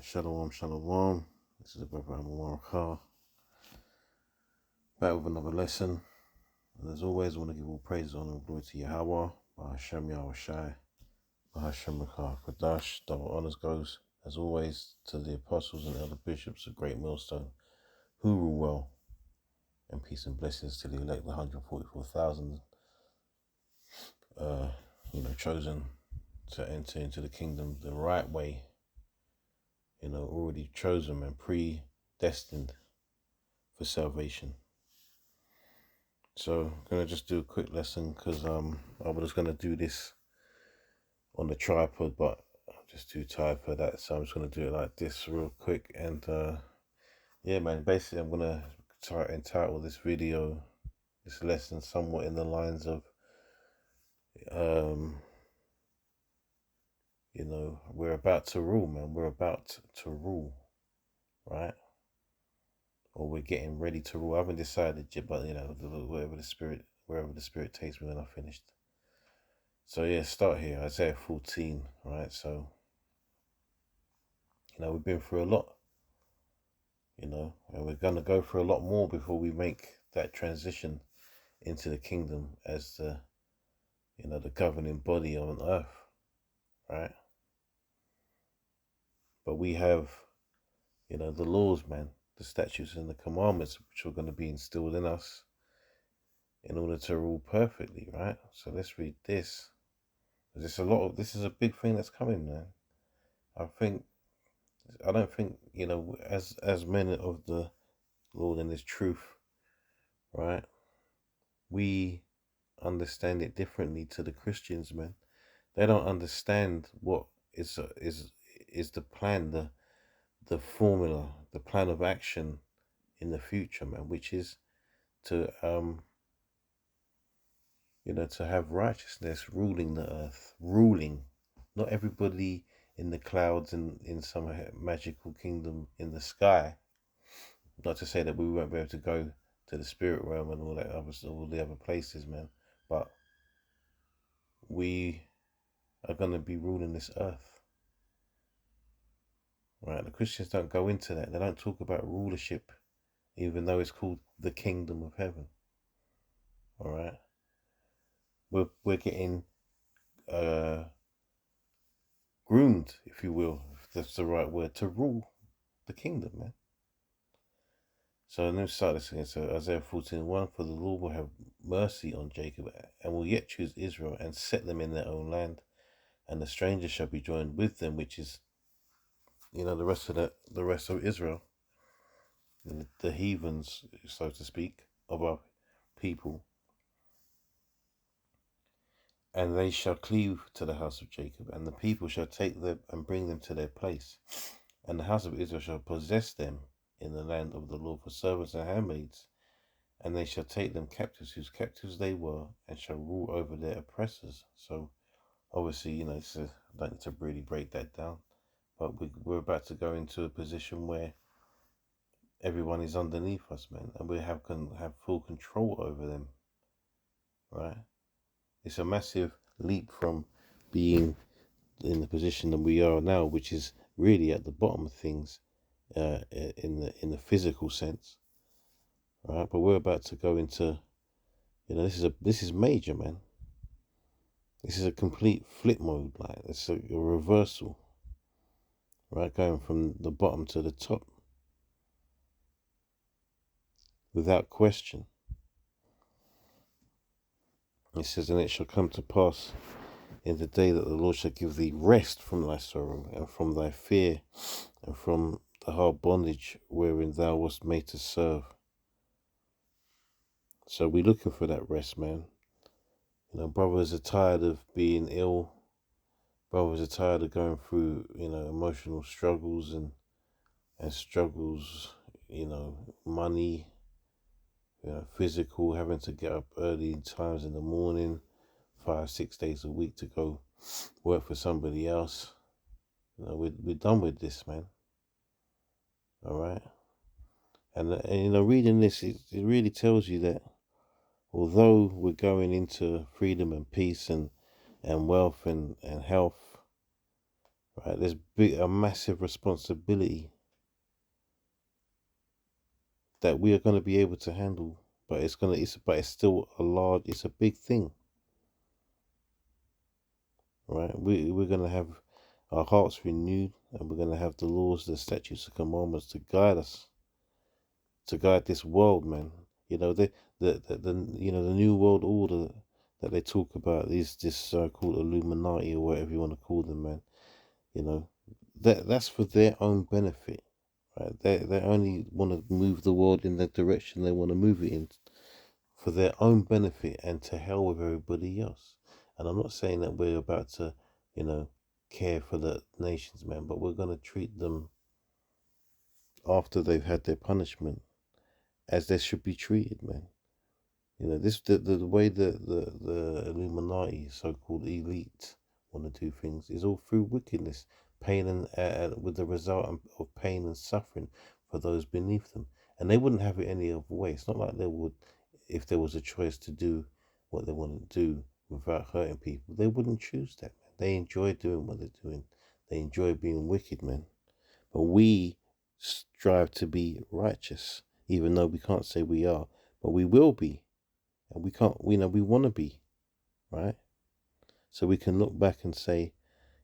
Shalom, shalom. This is the brother Amar Khan, back with another lesson. And as always, I want to give all praise, honor, and glory to Yahweh, Bahashem Yahweh Shai, Bahashem Rekah Kodash. Double honors goes, as always, to the apostles and elder bishops of Great Millstone, who rule well, and peace and blessings to the elect, the 144,000, chosen to enter into the kingdom the right way, already chosen and predestined for salvation. So I'm going to just do a quick lesson because I was going to do this on the tripod, but I'm just too tired for that. So I'm just going to do it like this real quick. And yeah, man, basically I'm going to try and entitle this video, this lesson, somewhat in the lines of, we're about to rule, man. We're about to rule, right? Or we're getting ready to rule. I haven't decided yet, but wherever the spirit takes me when I'm finished. So yeah, start here, Isaiah 14, right? So, we've been through a lot, and we're going to go through a lot more before we make that transition into the kingdom as the governing body on earth, right? But we have, the laws, man, the statutes and the commandments, which are going to be instilled in us in order to rule perfectly, right? So let's read this. This is a big thing that's coming, man. I don't think, as men of the Lord and His truth, right? We understand it differently to the Christians, man. They don't understand what is the plan, the formula, the plan of action in the future, man, which is to to have righteousness ruling the earth, not everybody in the clouds and in some magical kingdom in the sky. Not to say that we won't be able to go to the spirit realm and all the other places, man, but we are going to be ruling this earth, right? The Christians don't go into that. They don't talk about rulership, even though it's called the kingdom of heaven. All right, we're getting groomed, if you will, if that's the right word, to rule the kingdom, man. So let me start this again. So Isaiah 14:1, for the Lord will have mercy on Jacob and will yet choose Israel and set them in their own land, and the stranger shall be joined with them, which is, the rest of Israel, the heathens, so to speak, of our people. And they shall cleave to the house of Jacob, and the people shall take them and bring them to their place. And the house of Israel shall possess them in the land of the Lord for servants and handmaids. And they shall take them captives, whose captives they were, and shall rule over their oppressors. So, obviously, I don't need to really break that down. But we're about to go into a position where everyone is underneath us, man, and we can have full control over them, right? It's a massive leap from being in the position that we are now, which is really at the bottom of things, in the physical sense, right? But we're about to go into, this is major, man. This is a complete flip mode, like it's a reversal, right? Going from the bottom to the top, without question. It says, and it shall come to pass in the day that the Lord shall give thee rest from thy sorrow and from thy fear and from the hard bondage wherein thou wast made to serve. So we're looking for that rest, man. Brothers are tired of being ill. Brothers are tired of going through, emotional struggles and struggles, money, physical, having to get up early times in the morning, 5-6 days a week to go work for somebody else. We're done with this, man. All right. And reading this, it really tells you that although we're going into freedom and peace and wealth and health, right? There's a massive responsibility that we are going to be able to handle, but it's still it's a big thing, right? We're going to have our hearts renewed, and we're going to have the laws, the statutes, the commandments to guide us, to guide this world, man. You know, the new world order that they talk about is this so-called Illuminati or whatever you want to call them, man. You know, that's for their own benefit, right? They only want to move the world in the direction they want to move it in, for their own benefit, and to hell with everybody else. And I'm not saying that we're about to, you know, care for the nations, man, but we're going to treat them after they've had their punishment as they should be treated, man. You know, the way the Illuminati, so-called elite, want to do things is all through wickedness, pain and with the result of pain and suffering for those beneath them. And they wouldn't have it any other way. It's not like they would, if there was a choice to do what they want to do without hurting people, they wouldn't choose that, man. They enjoy doing what they're doing. They enjoy being wicked, man. But we strive to be righteous, even though we can't say we are, but we will be. And we can't, you know, we want to be, right? So we can look back and say,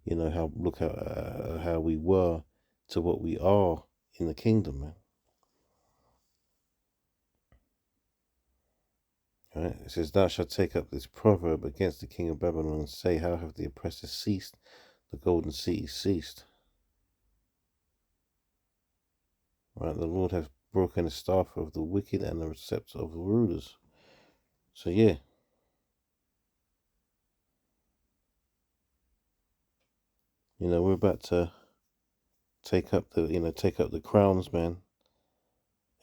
you know, how we were to what we are in the kingdom, man. Right? It says, "Thou shalt take up this proverb against the king of Babylon and say, how have the oppressors ceased? The golden city ceased." Right? "The Lord hath broken the staff of the wicked and the scepter of the rulers." So yeah, you know, we're about to take up the crowns, man,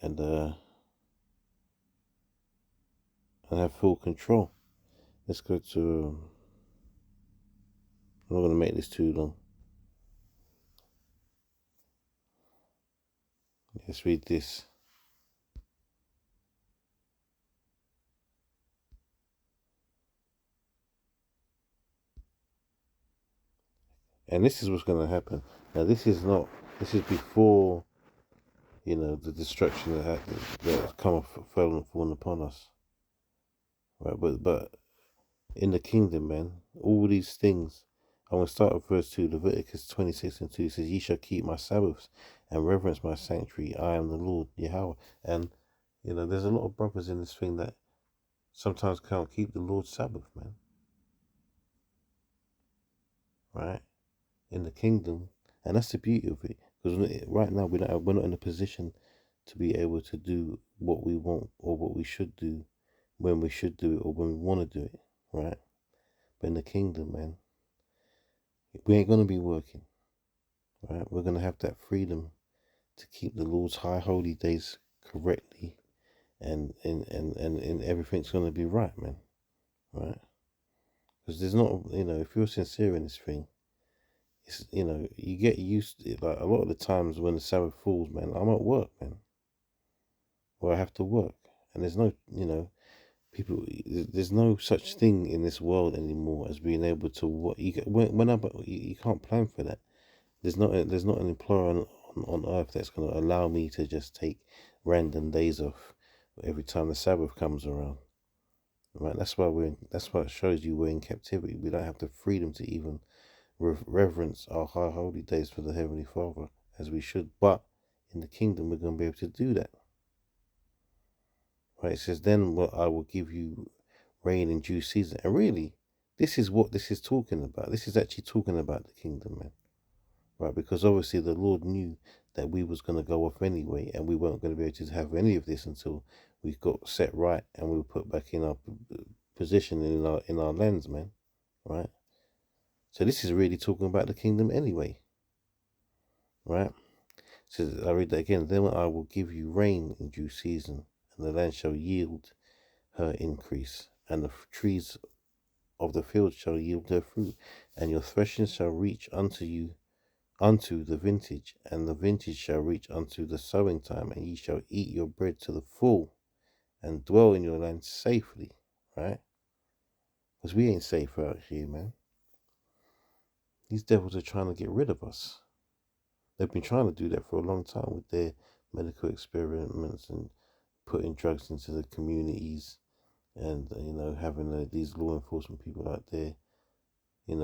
and have full control. Let's go to. I'm not going to make this too long. Let's read this. And this is what's going to happen. Now, this is before, you know, the destruction that has fallen upon us. Right? But in the kingdom, man, all these things. I'm going to start with verse 2. Leviticus 26:2 says, "Ye shall keep my Sabbaths and reverence my sanctuary. I am the Lord, Yahweh." And, you know, there's a lot of brothers in this thing that sometimes can't keep the Lord's Sabbath, man. Right? In the kingdom. And that's the beauty of it. Because right now we're not in a position to be able to do what we want or what we should do when we should do it or when we want to do it, right? But in the kingdom, man, we ain't going to be working, right? We're going to have that freedom to keep the Lord's high holy days correctly, and everything's going to be right, man, right? Because there's not, you know, if you're sincere in this thing, it's, you know, you get used to it. Like a lot of the times when the Sabbath falls, man, I'm at work, man, or I have to work, and there's no, you know, people. There's no such thing in this world anymore as being able to what you you can't plan for that. There's not an employer on earth that's going to allow me to just take random days off every time the Sabbath comes around. Right? That's why it shows you we're in captivity. We don't have the freedom to even reverence our high holy days for the Heavenly Father as we should. But in the kingdom, we're going to be able to do that. Right? It says, "Then I will give you rain in due season." And really, this is what this is talking about. This is actually talking about the kingdom, man. Right? Because obviously the Lord knew that we was going to go off anyway, and we weren't going to be able to have any of this until we got set right and we were put back in our position in our lands, man. Right? So this is really talking about the kingdom anyway. Right? So I read that again. "Then I will give you rain in due season, and the land shall yield her increase, and the trees of the field shall yield their fruit, and your threshing shall reach unto the vintage, and the vintage shall reach unto the sowing time, and ye shall eat your bread to the full, and dwell in your land safely." Right? Because we ain't safe out here, man. These devils are trying to get rid of us. They've been trying to do that for a long time with their medical experiments and putting drugs into the communities, and having these law enforcement people out there,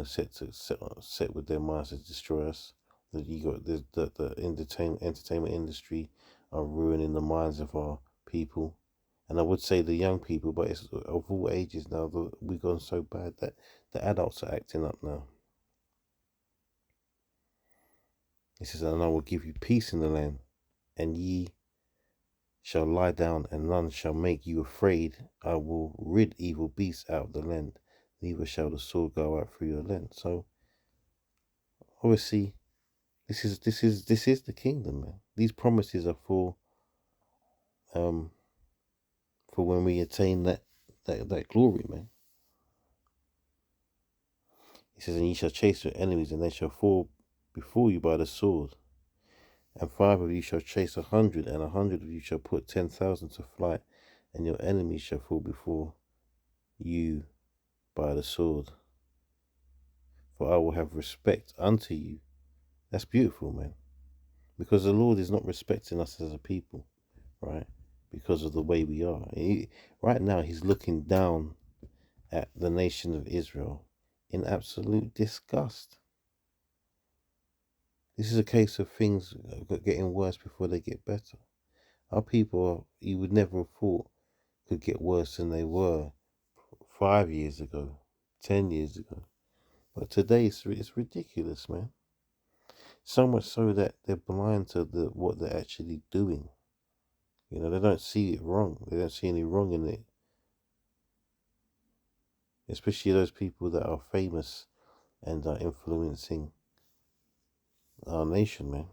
set with their minds to destroy us. That you got the entertainment industry are ruining the minds of our people, and I would say the young people, but it's of all ages now. We've gone so bad that the adults are acting up now. He says, "And I will give you peace in the land, and ye shall lie down, and none shall make you afraid. I will rid evil beasts out of the land, neither shall the sword go out through your land." So obviously, this is the kingdom, man. These promises are um for when we attain that glory, man. He says, "And ye shall chase your enemies, and they shall fall before you by the sword. And 5 of you shall chase 100, and 100 of you shall put 10,000 to flight, and your enemies shall fall before you by the sword. For I will have respect unto you." That's beautiful, man. Because the Lord is not respecting us as a people, right? Because of the way we are. Right now, He's looking down at the nation of Israel in absolute disgust. This is a case of things getting worse before they get better. Our people, you would never have thought, could get worse than they were 5 years ago, 10 years ago. But today, it's ridiculous, man. So much so that they're blind to what they're actually doing. They don't see it wrong. They don't see any wrong in it. Especially those people that are famous and are influencing our nation, man.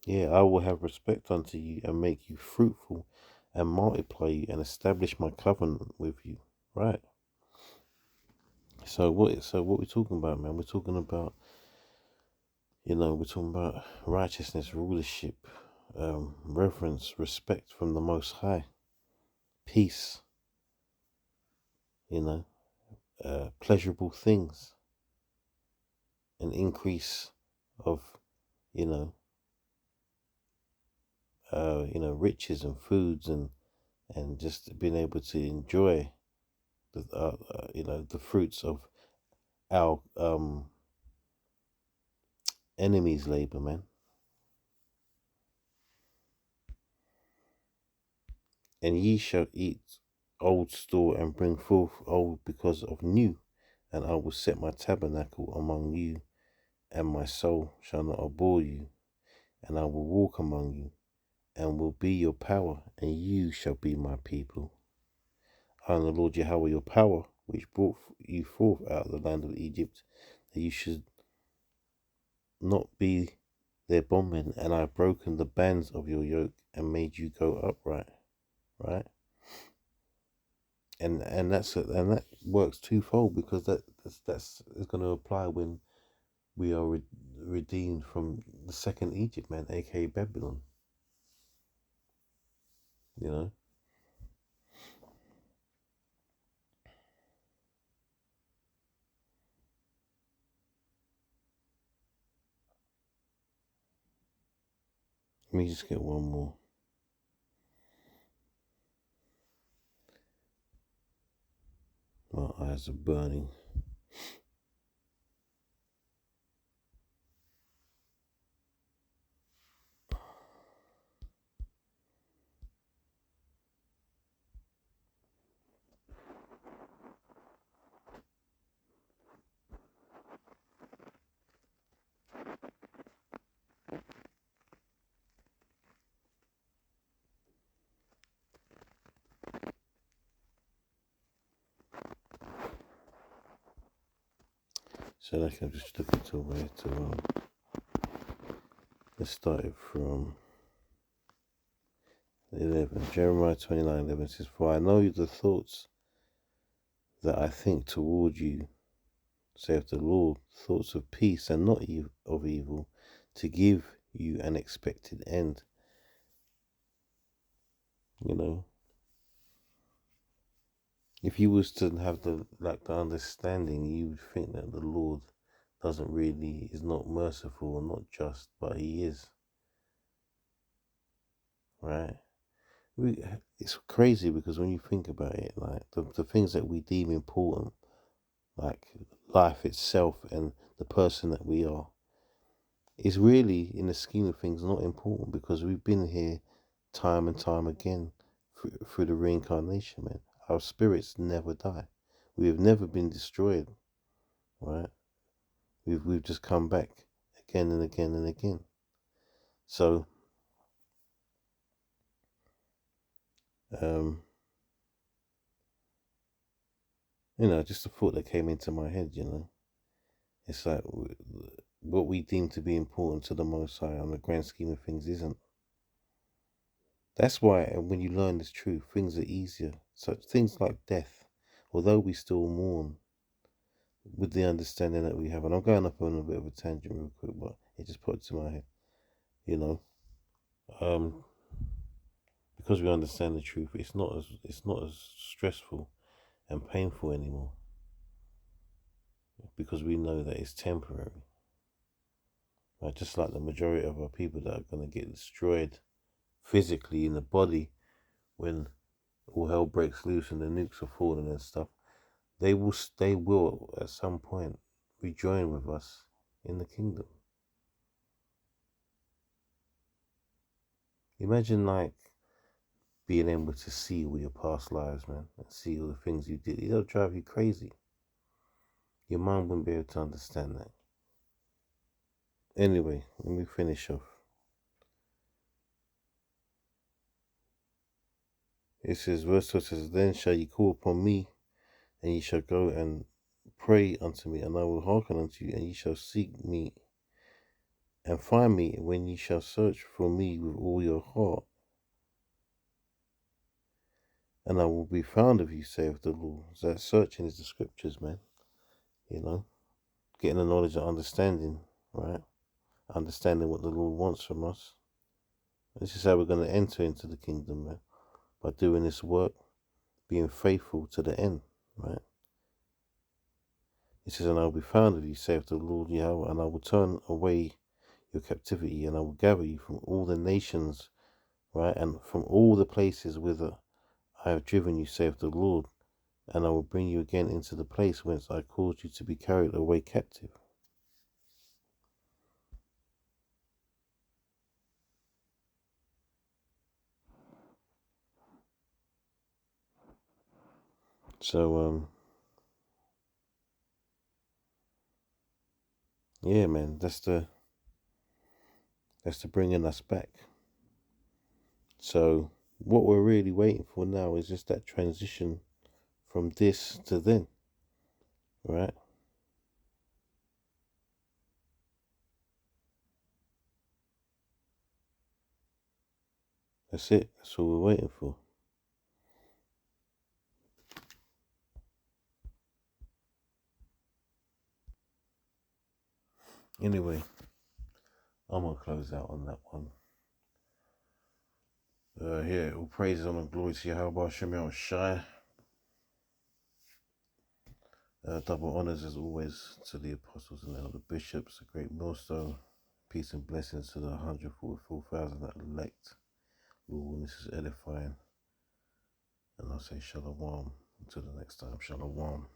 Yeah, I will have respect unto you and make you fruitful and multiply you and establish my covenant with you. Right. So what we're talking about, man? We're talking about, righteousness, rulership, reverence, respect from the Most High, peace, pleasurable things, an increase of, you know, riches and foods, and just being able to enjoy the fruits of our enemies' labor, man. And ye shall eat old store and bring forth old because of new, and I will set my tabernacle among you, and my soul shall not abhor you, and I will walk among you, and will be your power, and you shall be my people. I am the Lord Yahweh your power, which brought you forth out of the land of Egypt, that you should not be their bondmen, and I have broken the bands of your yoke and made you go upright. Right? And that works twofold, because that's going to apply when we are redeemed from the second Egypt, man, aka Babylon. Let me just get one more. My eyes are burning. So like I'm just looking to where to let's start it from 11. Jeremiah 29:11 says, "For I know the thoughts that I think toward you, saith the Lord, thoughts of peace and not of evil, to give you an expected end." If you was to have the understanding, you would think that the Lord is not merciful or not just, but he is, right? It's crazy because when you think about it, like the things that we deem important, like life itself and the person that we are, is really, in the scheme of things, not important because we've been here time and time again through the reincarnation, man. Our spirits never die. We have never been destroyed, right? We've just come back again and again and again. So, just a thought that came into my head, It's like what we deem to be important to the Most High on the grand scheme of things isn't. That's why when you learn this truth, things are easier. Such things like death, although we still mourn with the understanding that we have. And I'm going up on a bit of a tangent real quick, but it just popped to my head, you know. Because we understand the truth, it's not as stressful and painful anymore. Because we know that it's temporary. Right? Just like the majority of our people that are going to get destroyed physically in the body when all hell breaks loose and the nukes are falling and stuff, they will at some point rejoin with us in the kingdom. Imagine like being able to see all your past lives, man, and see all the things you did. It'll drive you crazy. Your mind wouldn't be able to understand that. Anyway, let me finish off. It says, verse 12 says, then shall ye call upon me, and ye shall go and pray unto me, and I will hearken unto you, and ye shall seek me and find me when ye shall search for me with all your heart. And I will be found of you, saith the Lord. So that searching is the scriptures, man. Getting the knowledge and understanding, right? Understanding what the Lord wants from us. This is how we're going to enter into the kingdom, man. By doing this work, being faithful to the end, right? It says, and I will be found of you, saith the Lord Yahweh, and I will turn away your captivity, and I will gather you from all the nations, right? And from all the places whither I have driven you, saith the Lord, and I will bring you again into the place whence I caused you to be carried away captive. So, yeah, man, that's the bringing us back. So, what we're really waiting for now is just that transition from this to then, right? That's it. That's all we're waiting for. Anyway, I'm going to close out on that one. Here, all praises on the glory to Yahweh Shem Shai. Double honors as always to the apostles and elder bishops, a great millstone. Peace and blessings to the 144,000 that elect. Lord, this is edifying. And I'll say shalom. Until the next time, shalom.